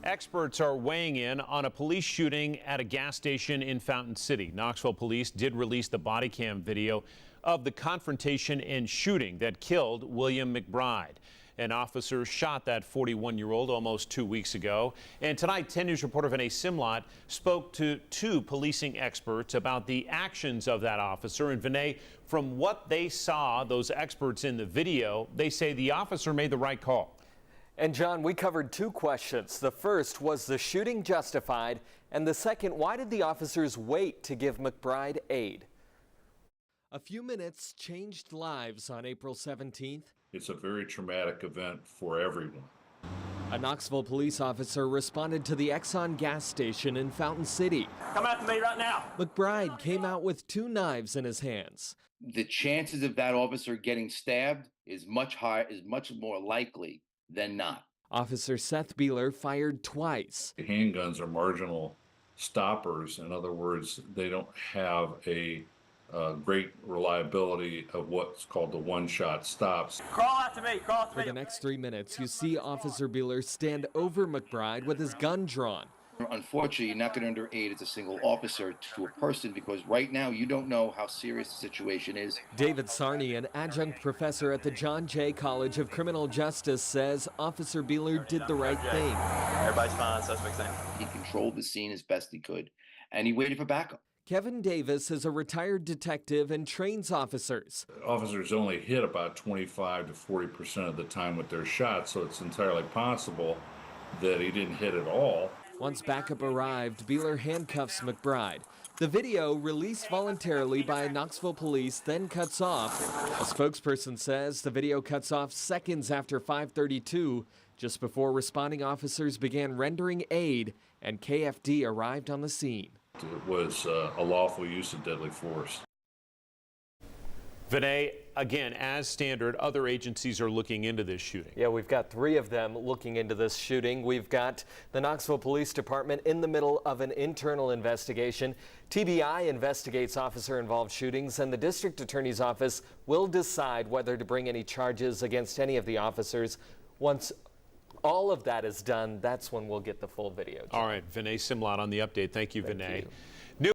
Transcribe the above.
Experts are weighing in on a police shooting at a gas station in Fountain City. Knoxville police did release the body cam video of the confrontation and shooting that killed William McBride. An officer shot that 41-year-old almost 2 weeks ago. And tonight, 10 News reporter Vinay Simlot spoke to two policing experts about the actions of that officer. And Vinay, from what they saw, those experts in the video, they say the officer made the right call. And John, we covered two questions. The first, was the shooting justified? And the second, why did the officers wait to give McBride aid? A few minutes changed lives on April 17th. It's a very traumatic event for everyone. A Knoxville police officer responded to the Exxon gas station in Fountain City. Come after me right now. McBride came out with two knives in his hands. The chances of that officer getting stabbed is much more likely than not. Officer Seth Beeler fired twice. Handguns are marginal stoppers. In other words, they don't have a great reliability of what's called the one-shot stops. Crawl out to me, crawl to me. For the next 3 minutes, you see Officer Beeler stand over McBride with his gun drawn. Unfortunately, you're not going to render aid as a single officer to a person because right now you don't know how serious the situation is. David Sarney, an adjunct professor at the John Jay College of Criminal Justice, says Officer Beeler did the right thing. Everybody's fine, suspect's in. He controlled the scene as best he could, and he waited for backup. Kevin Davis is a retired detective and trains officers. Officers only hit about 25 to 40% of the time with their shots, so it's entirely possible that he didn't hit at all. Once backup arrived, Beeler handcuffs McBride. The video, released voluntarily by Knoxville police, then cuts off. A spokesperson says the video cuts off seconds after 5:32, just before responding officers began rendering aid and KFD arrived on the scene. It was a lawful use of deadly force. Vinay, again, as standard, other agencies are looking into this shooting. Yeah, we've got 3 of them looking into this shooting. We've got the Knoxville Police Department in the middle of an internal investigation. TBI investigates officer-involved shootings, and the district attorney's office will decide whether to bring any charges against any of the officers. Once all of that is done, that's when we'll get the full video. All right, Vinay Simlot on the update. Thank you, Vinay. You.